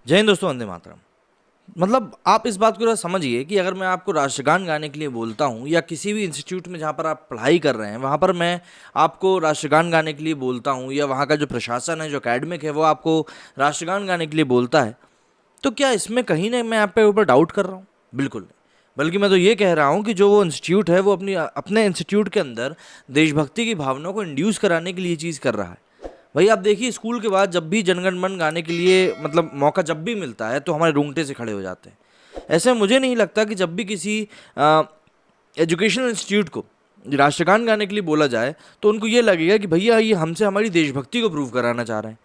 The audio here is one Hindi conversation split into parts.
जय हिंद दोस्तों, वंदे मातरम। मतलब आप इस बात को जरा समझिए कि अगर मैं आपको राष्ट्रगान गाने के लिए बोलता हूँ या किसी भी इंस्टीट्यूट में जहाँ पर आप पढ़ाई कर रहे हैं वहाँ पर मैं आपको राष्ट्रगान गाने के लिए बोलता हूँ, या वहाँ का जो प्रशासन है, जो एकेडमिक है, वो आपको राष्ट्रगान गाने के लिए बोलता है, तो क्या इसमें कहीं ना मैं आप पे ऊपर डाउट कर रहा हूँ? बिल्कुल नहीं। बल्कि मैं तो ये कह रहा हूँ कि जो वो इंस्टीट्यूट है वो अपने इंस्टीट्यूट के अंदर देशभक्ति की भावना को इंड्यूस कराने के लिए चीज़ कर रहा है। भाई आप देखिए, स्कूल के बाद जब भी जनगण मन गाने के लिए मतलब मौका जब भी मिलता है तो हमारे रोंगटे से खड़े हो जाते हैं। ऐसे मुझे नहीं लगता कि जब भी किसी एजुकेशनल इंस्टीट्यूट को राष्ट्रगान गाने के लिए बोला जाए तो उनको ये लगेगा कि भैया ये हमसे हमारी देशभक्ति को प्रूव कराना चाह रहे हैं।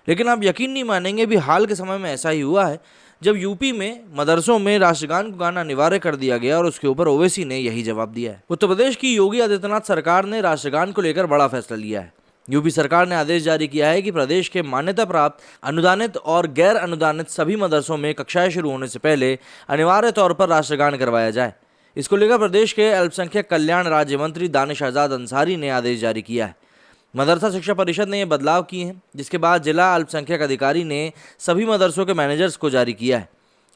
लेकिन आप यकीन नहीं मानेंगे, अभी हाल के समय में ऐसा ही हुआ है जब यूपी में मदरसों में राष्ट्रगान को गाना अनिवार्य कर दिया गया और उसके ऊपर ओवैसी ने यही जवाब दिया है। उत्तर प्रदेश की योगी आदित्यनाथ सरकार ने राष्ट्रगान को लेकर बड़ा फैसला लिया है। यूपी सरकार ने आदेश जारी किया है कि प्रदेश के मान्यता प्राप्त, अनुदानित और गैर अनुदानित सभी मदरसों में कक्षाएं शुरू होने से पहले अनिवार्य तौर पर राष्ट्रगान करवाया जाए। इसको लेकर प्रदेश के अल्पसंख्यक कल्याण राज्य मंत्री दानिश आजाद अंसारी ने आदेश जारी किया है। मदरसा शिक्षा परिषद ने यह बदलाव किए हैं, जिसके बाद जिला अल्पसंख्यक अधिकारी ने सभी मदरसों के मैनेजर्स को जारी किया है।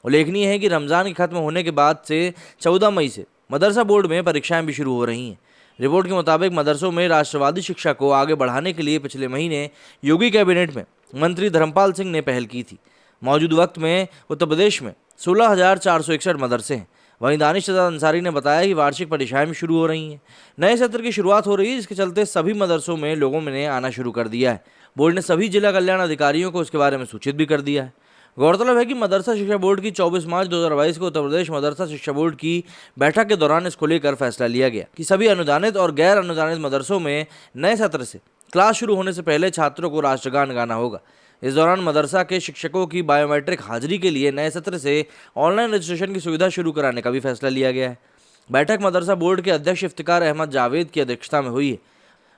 उल्लेखनीय है कि रमज़ान के खत्म होने के बाद से 14 मई से मदरसा बोर्ड में परीक्षाएं भी शुरू हो रही हैं। रिपोर्ट के मुताबिक मदरसों में राष्ट्रवादी शिक्षा को आगे बढ़ाने के लिए पिछले महीने योगी कैबिनेट में मंत्री धर्मपाल सिंह ने पहल की थी। मौजूद वक्त में उत्तर प्रदेश में 16,461 मदरसे हैं। वहीं दानिश आजाद अंसारी ने बताया कि वार्षिक परीक्षाएं भी शुरू हो रही हैं। नए सत्र की शुरुआत हो रही है, जिसके चलते सभी मदरसों में लोगों ने आना शुरू कर दिया है। बोर्ड ने सभी जिला कल्याण अधिकारियों को इसके बारे में सूचित भी कर दिया है। गौरतलब है कि मदरसा शिक्षा बोर्ड की 24 मार्च 2022 को उत्तर प्रदेश मदरसा शिक्षा बोर्ड की बैठक के दौरान इसको लेकर फैसला लिया गया कि सभी अनुदानित और गैर अनुदानित मदरसों में नए सत्र से क्लास शुरू होने से पहले छात्रों को राष्ट्रगान गाना होगा। इस दौरान मदरसा के शिक्षकों की बायोमेट्रिक हाजिरी के लिए नए सत्र से ऑनलाइन रजिस्ट्रेशन की सुविधा शुरू कराने का भी फैसला लिया गया है। बैठक मदरसा बोर्ड के अध्यक्ष इफ्तिकार अहमद जावेद की अध्यक्षता में हुई है।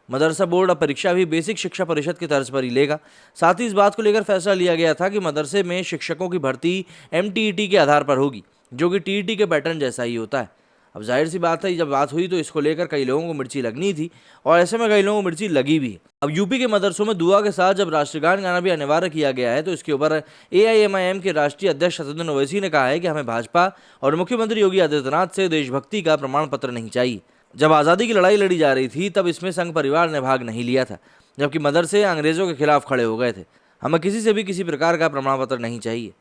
मदरसा बोर्ड अब परीक्षा भी बेसिक शिक्षा परिषद की तर्ज पर ही लेगा। साथ ही इस बात को लेकर फैसला लिया गया था कि मदरसे में शिक्षकों की भर्ती MTET के आधार पर होगी, जो कि TET के पैटर्न जैसा ही होता है। अब जाहिर सी बात है, जब बात हुई तो इसको लेकर कई लोगों को मिर्ची लगनी थी, और ऐसे में कई लोगों को मिर्ची लगी भी। अब यूपी के मदरसों में दुआ के साथ जब राष्ट्रगान गाना भी अनिवार्य किया गया है तो इसके ऊपर AIMIM के राष्ट्रीय अध्यक्ष असदुद्दीन ओवैसी ने कहा है कि हमें भाजपा और मुख्यमंत्री योगी आदित्यनाथ से देशभक्ति का प्रमाण पत्र नहीं चाहिए। जब आज़ादी की लड़ाई लड़ी जा रही थी तब इसमें संघ परिवार ने भाग नहीं लिया था, जबकि मदरसे अंग्रेज़ों के खिलाफ खड़े हो गए थे। हमें किसी से भी किसी प्रकार का प्रमाण पत्र नहीं चाहिए।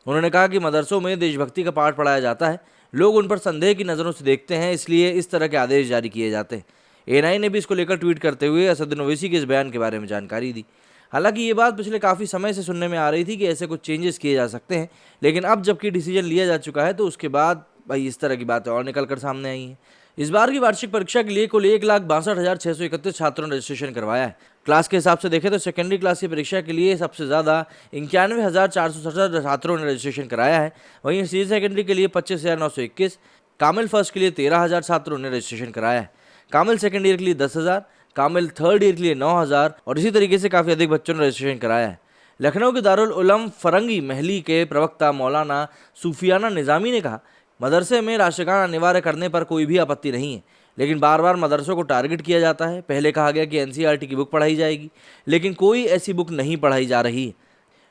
उन्होंने कहा कि मदरसों में देशभक्ति का पाठ पढ़ाया जाता है, लोग उन पर संदेह की नज़रों से देखते हैं, इसलिए इस तरह के आदेश जारी किए जाते हैं। ANI ने भी इसको लेकर ट्वीट करते हुए असदुद्दीन ओवैसी के इस बयान के बारे में जानकारी दी। हालांकि ये बात पिछले काफ़ी समय से सुनने में आ रही थी कि ऐसे कुछ चेंजेस किए जा सकते हैं, लेकिन अब जबकि डिसीजन लिया जा चुका है तो उसके बाद भाई इस तरह की बातें और निकल कर सामने आई हैं। इस बार की वार्षिक परीक्षा के लिए कुल 1,62,631 छात्रों ने रजिस्ट्रेशन करवाया है। क्लास के हिसाब से देखें तो सेकेंडरी क्लास की परीक्षा के लिए सबसे ज़्यादा 91,467 छात्रों ने रजिस्ट्रेशन कराया है। वहीं सीनियर सेकेंडरी के लिए 25,921, कामिल फर्स्ट के लिए 13,000 छात्रों ने रजिस्ट्रेशन कराया है। कामिल सेकेंड ईयर के लिए 10,000, कामिल थर्ड ईयर के लिए 9,000 और इसी तरीके से काफ़ी अधिक बच्चों ने रजिस्ट्रेशन कराया है। लखनऊ के दारुल उलूम फरंगी महली के प्रवक्ता मौलाना सूफियाना निज़ामी ने कहा, मदरसे में राष्ट्रगान अनिवार्य करने पर कोई भी आपत्ति नहीं है, लेकिन बार बार मदरसों को टारगेट किया जाता है। पहले कहा गया कि NCERT की बुक पढ़ाई जाएगी, लेकिन कोई ऐसी बुक नहीं पढ़ाई जा रही है।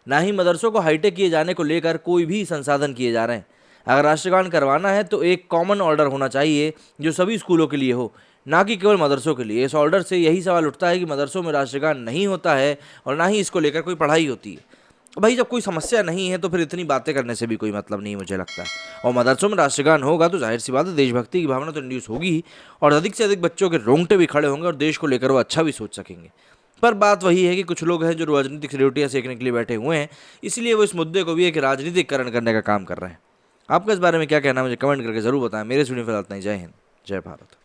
ना ही मदरसों को हाईटेक किए जाने को लेकर कोई भी संसाधन किए जा रहे हैं। अगर राष्ट्रगान करवाना है तो एक कॉमन ऑर्डर होना चाहिए जो सभी स्कूलों के लिए हो, ना कि केवल मदरसों के लिए। इस ऑर्डर से यही सवाल उठता है कि मदरसों में राष्ट्रगान नहीं होता है और ना ही इसको लेकर कोई पढ़ाई होती है। भाई जब कोई समस्या नहीं है तो फिर इतनी बातें करने से भी कोई मतलब नहीं मुझे लगता है। और मदरसों में राष्ट्रगान होगा तो जाहिर सी बात है देशभक्ति की भावना तो इंड्यूस होगी ही, और अधिक से अधिक बच्चों के रोंगटे भी खड़े होंगे और देश को लेकर वो अच्छा भी सोच सकेंगे। पर बात वही है कि कुछ लोग हैं जो राजनीतिक रोटियाँ सेकने के लिए बैठे हुए हैं, इसलिए वो इस मुद्दे को भी एक राजनीतिकरण करने का काम कर रहे हैं। आपका इस बारे में क्या कहना है मुझे कमेंट करके जरूर बताएं। मेरे वीडियो फिलहाल इतना ही। जय हिंद, जय भारत।